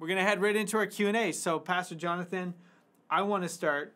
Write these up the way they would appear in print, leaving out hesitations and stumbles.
we're going to head right into our Q&A. So, Pastor Jonathan, I want to start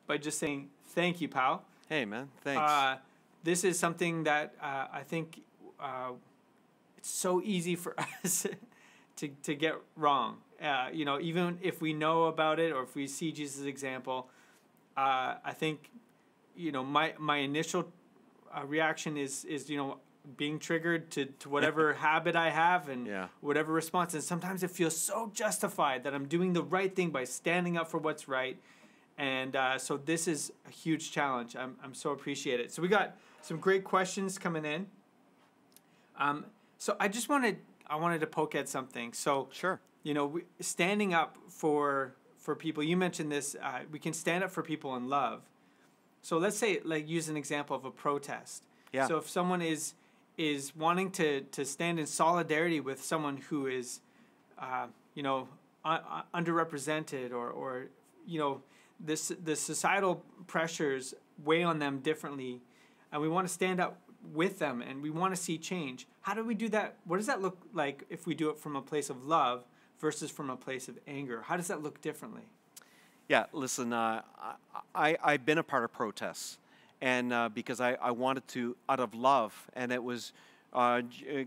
by just saying thank you, pal. Hey, man. Thanks. This is something that I think it's so easy for us to get wrong. You know, even if we know about it or if we see Jesus' example, I think, you know, my initial reaction is you know, being triggered to whatever habit I have and whatever response. And sometimes it feels so justified that I'm doing the right thing by standing up for what's right. And so this is a huge challenge. I'm so appreciate it. So we got some great questions coming in. So I wanted to poke at something. So Sure. You know, standing up for people. You mentioned this. We can stand up for people in love. So let's say, like, use an example of a protest. Yeah. So if someone is wanting to stand in solidarity with someone who is, you know, underrepresented or you know, the societal pressures weigh on them differently, and we want to stand up with them and we want to see change. How do we do that? What does that look like if we do it from a place of love versus from a place of anger? How does that look differently? Yeah, listen, I've been a part of protests, and because I wanted to, out of love, and it was a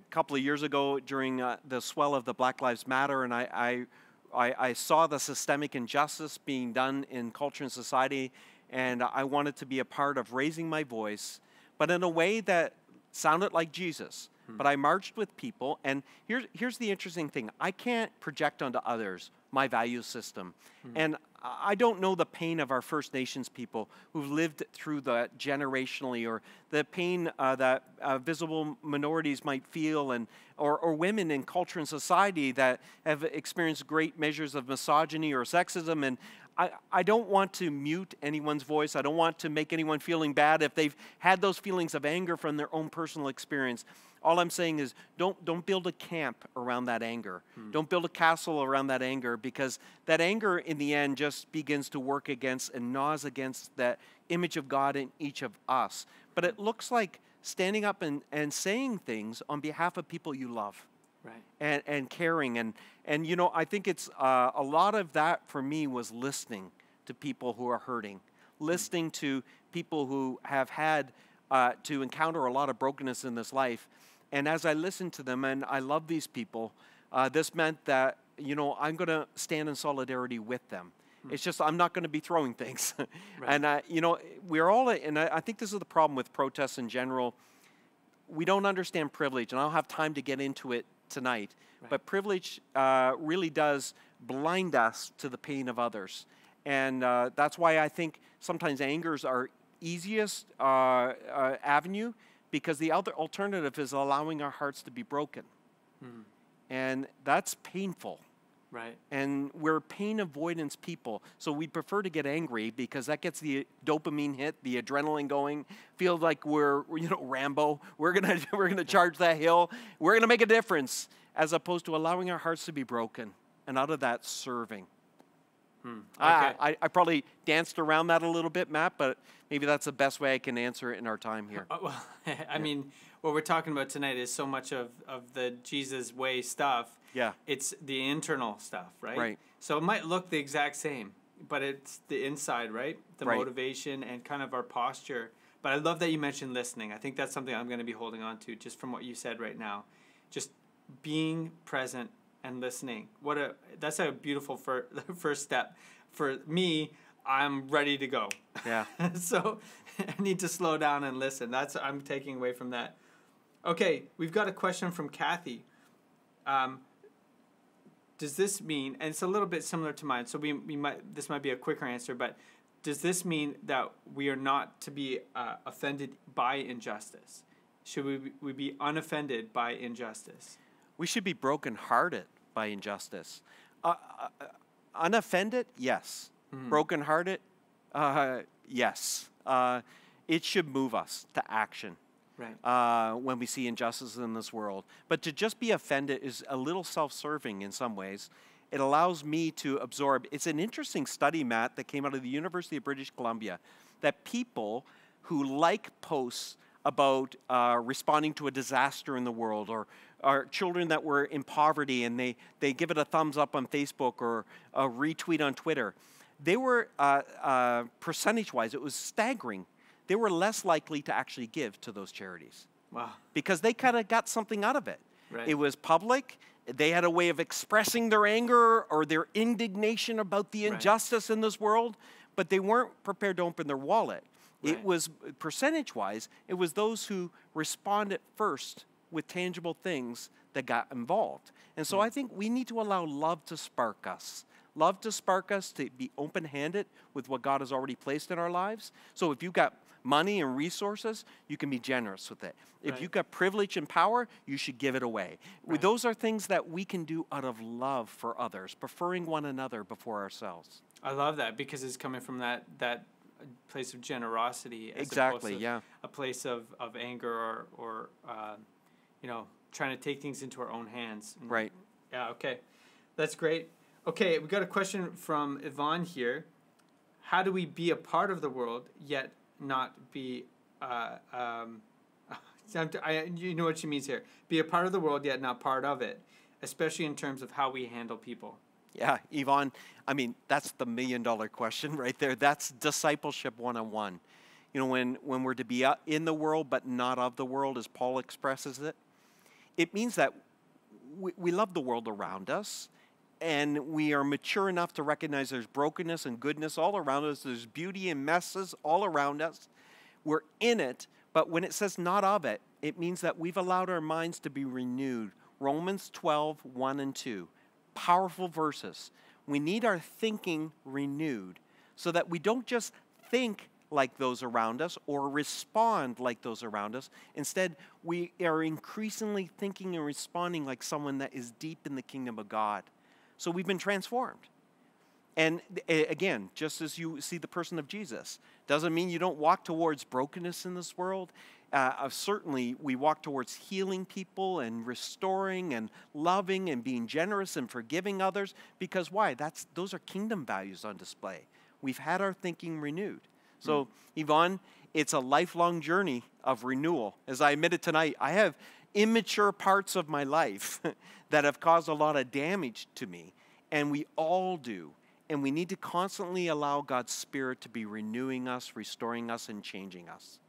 couple of years ago during the swell of the Black Lives Matter, and I saw the systemic injustice being done in culture and society, and I wanted to be a part of raising my voice, but in a way that sounded like Jesus. But I marched with people, and here's the interesting thing. I can't project onto others my value system. And I don't know the pain of our First Nations people who've lived through that generationally, or the pain that visible minorities might feel, and or women in culture and society that have experienced great measures of misogyny or sexism. And I don't want to mute anyone's voice. I don't want to make anyone feeling bad if they've had those feelings of anger from their own personal experience. All I'm saying is don't build a camp around that anger. Don't build a castle around that anger, because that anger in the end just begins to work against and gnaws against that image of God in each of us. But it looks like standing up and saying things on behalf of people you love. Right. And caring. And you know, I think it's a lot of that for me was listening to people who are hurting, listening to people who have had to encounter a lot of brokenness in this life. And as I listened to them, and I love these people, this meant that, you know, I'm going to stand in solidarity with them. It's just I'm not going to be throwing things. Right. And, you know, we're all, and I think this is the problem with protests in general. We don't understand privilege, and I don't have time to get into it tonight. Right. But privilege really does blind us to the pain of others. And that's why I think sometimes anger is our easiest avenue, because the other alternative is allowing our hearts to be broken. And that's painful. Right. And we're pain avoidance people, so we prefer to get angry because that gets the dopamine hit, the adrenaline going. Feel like we're you know, Rambo. We're gonna charge that hill. We're gonna make a difference, as opposed to allowing our hearts to be broken, and out of that serving. Okay. I probably danced around that a little bit, Matt, but maybe that's the best way I can answer it in our time here. Well, I mean, what we're talking about tonight is so much of the Jesus way stuff. Yeah. It's the internal stuff, right? Right. So it might look the exact same, but it's the inside, right? The motivation and kind of our posture. But I love that you mentioned listening. I think that's something I'm going to be holding on to just from what you said right now. Just being present and listening. That's a beautiful first step. For me, I'm ready to go. Yeah. So I need to slow down and listen. That's what I'm taking away from that. Okay, we've got a question from Kathy. Does this mean, and it's a little bit similar to mine, so this might be a quicker answer, but does this mean that we are not to be offended by injustice? Should we be unoffended by injustice? We should be brokenhearted by injustice. Unoffended, yes. Brokenhearted, yes. It should move us to action. Right. When we see injustice in this world. But to just be offended is a little self-serving in some ways. It allows me to absorb. It's an interesting study, Matt, that came out of the University of British Columbia, that people who like posts about responding to a disaster in the world, or or children that were in poverty, and they give it a thumbs up on Facebook or a retweet on Twitter. They were, percentage-wise, it was staggering. They were less likely to actually give to those charities. Wow. Because they kind of got something out of it. Right. It was public. They had a way of expressing their anger or their indignation about the injustice in this world, but they weren't prepared to open their wallet. Right. It was, percentage-wise, it was those who responded first with tangible things that got involved. And so I think we need to allow love to spark us. Love to spark us to be open-handed with what God has already placed in our lives. So if you've got money and resources, you can be generous with it. If you've got privilege and power, you should give it away. Right. Those are things that we can do out of love for others, preferring one another before ourselves. I love that because it's coming from that place of generosity as exactly, opposed to a place of anger or trying to take things into our own hands. Right. Yeah, okay. That's great. Okay, we got a question from Yvonne here. How do we be a part of the world yet not be you know what she means here. Be a part of the world yet not part of it, especially in terms of how we handle people. Yeah, Yvonne, I mean, that's the $1 million question right there. That's discipleship 101. You know, when we're to be in the world but not of the world, as Paul expresses it, it means that we love the world around us, and we are mature enough to recognize there's brokenness and goodness all around us. There's beauty and messes all around us. We're in it, but when it says not of it, it means that we've allowed our minds to be renewed. Romans 12, 1 and 2. Powerful verses. We need our thinking renewed so that we don't just think like those around us or respond like those around us. Instead, we are increasingly thinking and responding like someone that is deep in the kingdom of God. So we've been transformed. And again, just as you see the person of Jesus, doesn't mean you don't walk towards brokenness in this world. Certainly, we walk towards healing people and restoring and loving and being generous and forgiving others. Because why? Those are kingdom values on display. We've had our thinking renewed. So, Yvonne, it's a lifelong journey of renewal. As I admitted tonight, I have immature parts of my life that have caused a lot of damage to me. And we all do. And we need to constantly allow God's Spirit to be renewing us, restoring us, and changing us.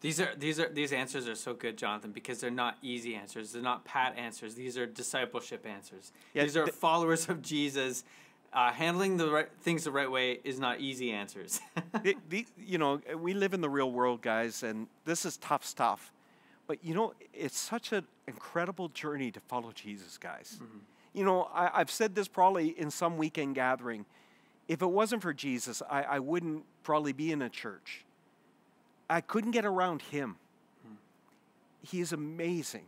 These answers are so good, Jonathan, because they're not easy answers. They're not pat answers. These are discipleship answers. Yeah, these are followers of Jesus. Handling the things the right way is not easy answers. We live in the real world, guys, and this is tough stuff. But, it's such an incredible journey to follow Jesus, guys. Mm-hmm. I've said this probably in some weekend gathering. If it wasn't for Jesus, I wouldn't probably be in a church. I couldn't get around him. He is amazing.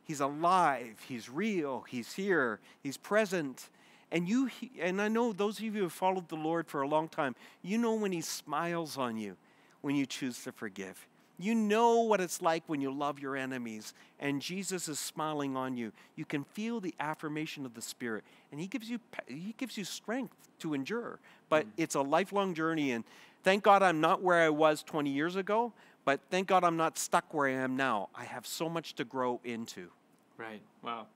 He's alive. He's real. He's here. He's present. And I know those of you who have followed the Lord for a long time, you know when he smiles on you when you choose to forgive. You know what it's like when you love your enemies and Jesus is smiling on you. You can feel the affirmation of the Spirit, and he gives you strength to endure. But it's a lifelong journey, and thank God I'm not where I was 20 years ago, but thank God I'm not stuck where I am now. I have so much to grow into. Right. Wow.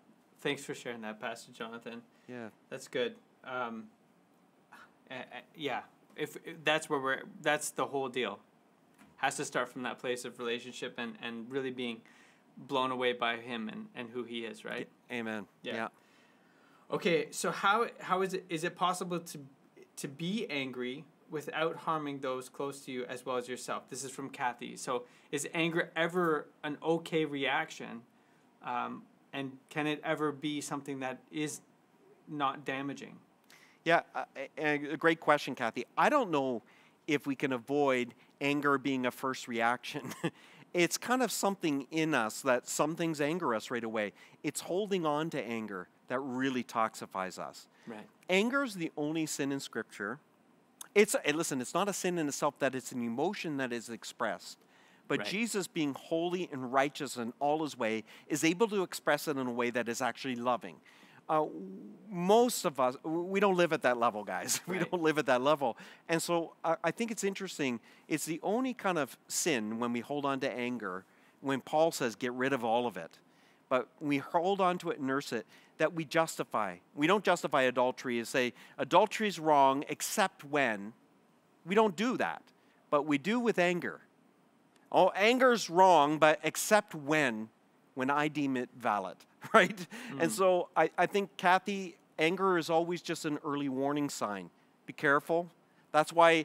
Thanks for sharing that, Pastor Jonathan. Yeah. That's good. Yeah. If that's where that's the whole deal. Has to start from that place of relationship and really being blown away by him and who he is, right? Amen. Yeah. Okay, so how is it possible to be angry without harming those close to you as well as yourself? This is from Kathy. So is anger ever an okay reaction? And can it ever be something that is not damaging? Yeah, a great question, Kathy. I don't know if we can avoid anger being a first reaction. It's kind of something in us that some things anger us right away. It's holding on to anger that really toxifies us. Right. Anger is the only sin in Scripture. Listen, it's not a sin in itself, that it's an emotion that is expressed. But right. Jesus, being holy and righteous in all his way, is able to express it in a way that is actually loving. Most of us, we don't live at that level, guys. We Right. don't live at that level. And so I think it's interesting. It's the only kind of sin when we hold on to anger, when Paul says, get rid of all of it. but we hold on to it and nurse it, that we justify. We don't justify adultery and say, adultery is wrong except when. We don't do that, but we do with anger. Oh, anger's wrong, but except when I deem it valid, right? And so I think, Kathy, anger is always just an early warning sign. Be careful. That's why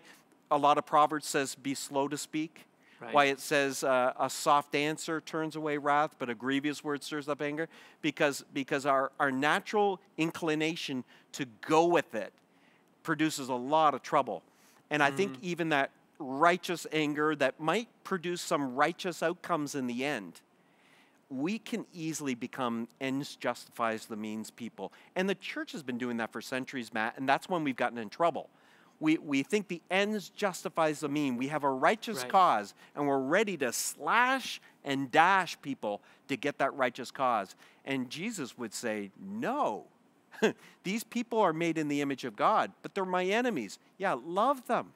a lot of Proverbs says, be slow to speak. Right. Why it says a soft answer turns away wrath, but a grievous word stirs up anger. Because our natural inclination to go with it produces a lot of trouble. And I think even that righteous anger that might produce some righteous outcomes in the end, we can easily become ends justifies the means people. And the church has been doing that for centuries, Matt, and that's when we've gotten in trouble. We think the ends justifies the mean. We have a righteous cause, and we're ready to slash and dash people to get that righteous cause. And Jesus would say, no. These people are made in the image of God, but they're my enemies. Yeah, love them.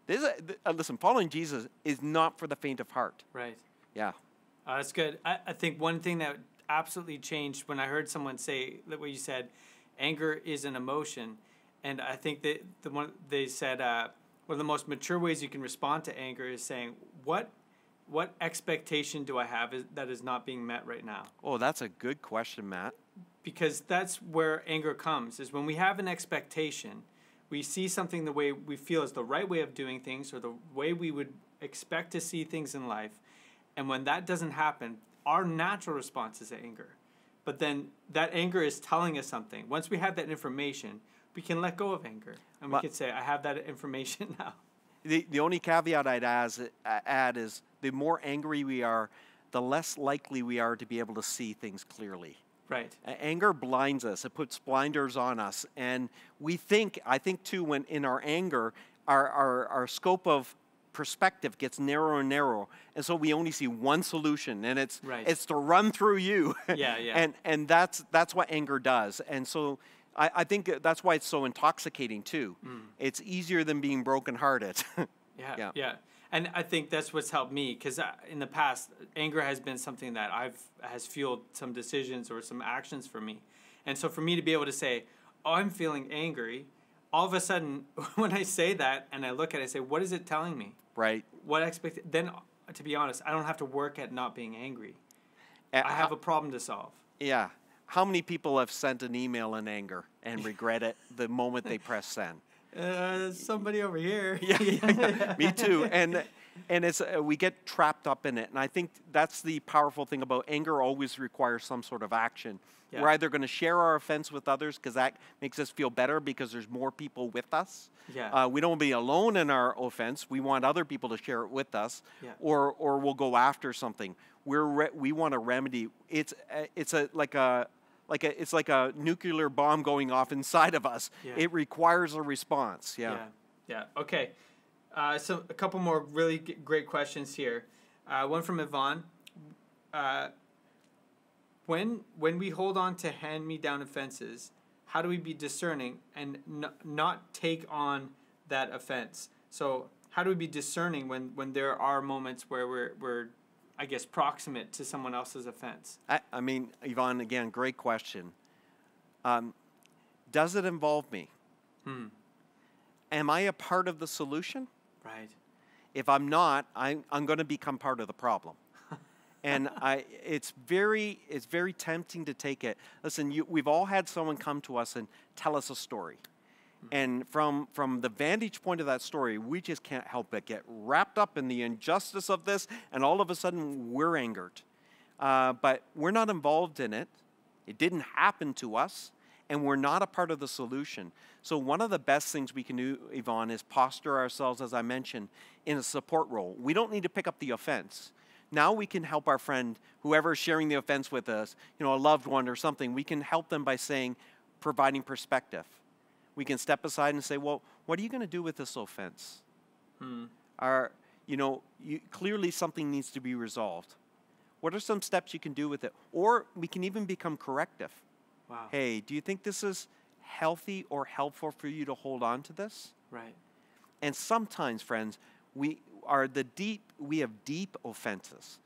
Listen, following Jesus is not for the faint of heart. Right. Yeah. That's good. I think one thing that absolutely changed when I heard someone say what you said, anger is an emotion. And I think that they said one of the most mature ways you can respond to anger is saying, what expectation do I have that is not being met right now? Oh, that's a good question, Matt. Because that's where anger comes, is when we have an expectation, we see something the way we feel is the right way of doing things or the way we would expect to see things in life. And when that doesn't happen, our natural response is anger. But then that anger is telling us something. Once we have that information, we can let go of anger. And we can say, I have that information now. The only caveat I'd add is the more angry we are, the less likely we are to be able to see things clearly. Right. Anger blinds us. It puts blinders on us. And I think too, when in our anger, our scope of perspective gets narrower and narrower. And so we only see one solution, and it's to run through you. Yeah. And that's what anger does. And so I think that's why it's so intoxicating too. It's easier than being brokenhearted. Yeah. And I think that's what's helped me, because in the past, anger has been something that has fueled some decisions or some actions for me. And so for me to be able to say, oh, I'm feeling angry, all of a sudden, when I say that and I look at it, I say, what is it telling me? Right. Then, to be honest, I don't have to work at not being angry. I have a problem to solve. Yeah. How many people have sent an email in anger and regret it the moment they press send? Somebody over here. Yeah. Me too. And it's we get trapped up in it. And I think that's the powerful thing about anger. Always requires some sort of action. Yeah. We're either going to share our offense with others because that makes us feel better because there's more people with us. Yeah. We don't want to be alone in our offense. We want other people to share it with us. Yeah. Or we'll go after something. We want a remedy. It's like a nuclear bomb going off inside of us. Yeah. It requires a response. Yeah. Okay. So a couple more really great questions here. One from Yvonne. When we hold on to hand-me-down offenses, how do we be discerning and not take on that offense? So how do we be discerning when there are moments where we're I guess, proximate to someone else's offense? I mean, Yvonne, again, great question. Does it involve me? Am I a part of the solution? Right. If I'm not, I'm going to become part of the problem. And it's very tempting to take it. Listen, we've all had someone come to us and tell us a story. And from the vantage point of that story, we just can't help but get wrapped up in the injustice of this, and all of a sudden we're angered. But we're not involved in it. It didn't happen to us, and we're not a part of the solution. So one of the best things we can do, Yvonne, is posture ourselves, as I mentioned, in a support role. We don't need to pick up the offense. Now we can help our friend, whoever is sharing the offense with us, a loved one or something, we can help them by providing perspective. We can step aside and say, well, what are you going to do with this offense? Clearly something needs to be resolved. What are some steps you can do with it? Or we can even become corrective. Wow. Hey, do you think this is healthy or helpful for you to hold on to this? Right. And sometimes, friends, we have deep offenses.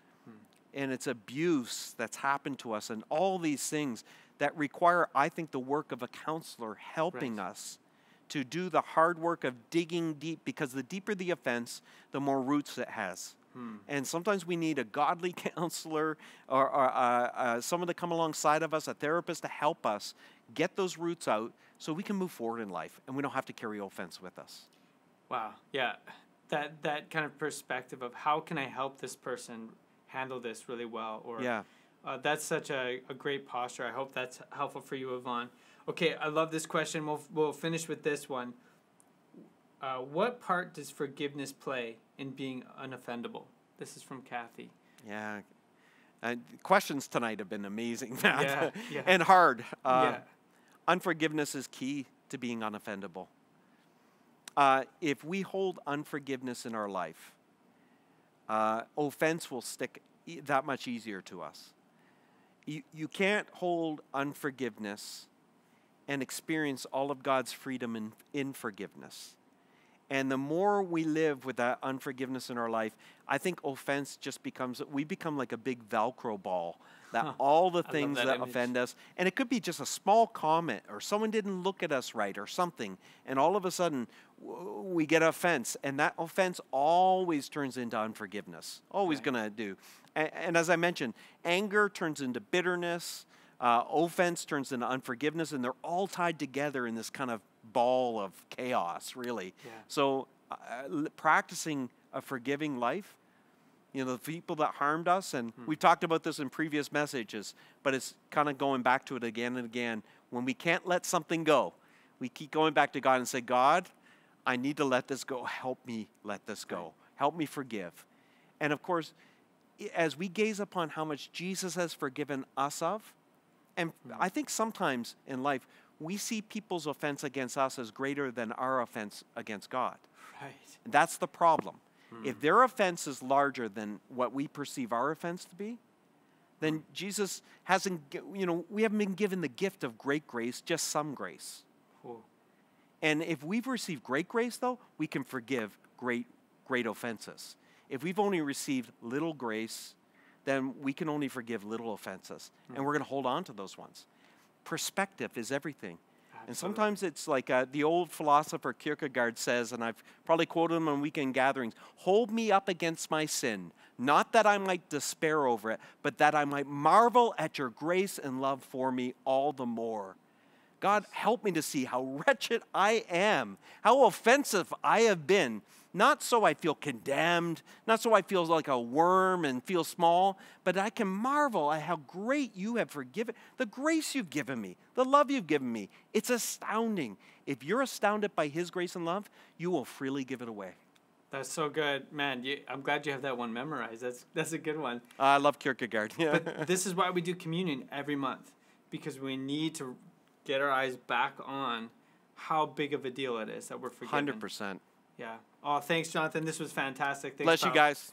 and it's abuse that's happened to us, and all these things that require, I think, the work of a counselor helping us to do the hard work of digging deep, because the deeper the offense, the more roots it has. And sometimes we need a godly counselor or someone to come alongside of us, a therapist, to help us get those roots out so we can move forward in life and we don't have to carry offense with us. Wow. Yeah. That kind of perspective of how can I help this person handle this really well? Or that's such a great posture. I hope that's helpful for you, Yvonne. Okay, I love this question. We'll finish with this one. What part does forgiveness play in being unoffendable? This is from Kathy. Yeah. Questions tonight have been amazing, Matt. And hard. Unforgiveness is key to being unoffendable. If we hold unforgiveness in our life, offense will stick that much easier to us. You can't hold unforgiveness and experience all of God's freedom in forgiveness. And the more we live with that unforgiveness in our life, I think offense just we become like a big Velcro ball, that all the things that offend us, and it could be just a small comment or someone didn't look at us right or something, and all of a sudden we get offense, and that offense always turns into unforgiveness, always going to do. And as I mentioned, anger turns into bitterness, offense turns into unforgiveness, and they're all tied together in this kind of ball of chaos, really. So practicing a forgiving life, the people that harmed us, and we've talked about this in previous messages, but it's kind of going back to it again and again. When we can't let something go, we keep going back to God and say, God, I need to let this go. Help me let this go. Help me forgive. And of course, as we gaze upon how much Jesus has forgiven us of, and I think sometimes in life, we see people's offense against us as greater than our offense against God. Right. That's the problem. If their offense is larger than what we perceive our offense to be, then Jesus hasn't, we haven't been given the gift of great grace, just some grace. And if we've received great grace, though, we can forgive great offenses. If we've only received little grace, then we can only forgive little offenses. And we're going to hold on to those ones. Perspective is everything. Absolutely. And sometimes it's like the old philosopher Kierkegaard says, and I've probably quoted him on weekend gatherings, hold me up against my sin, not that I might despair over it, but that I might marvel at your grace and love for me all the more. God, help me to see how wretched I am, how offensive I have been, not so I feel condemned, not so I feel like a worm and feel small, but I can marvel at how great you have forgiven, the grace you've given me, the love you've given me. It's astounding. If you're astounded by his grace and love, you will freely give it away. That's so good. Man, I'm glad you have that one memorized. That's a good one. I love Kierkegaard. But this is why we do communion every month, because we need to get our eyes back on how big of a deal it is that we're forgiven. 100%. Yeah. Oh, thanks, Jonathan. This was fantastic. Thanks, Bless you guys.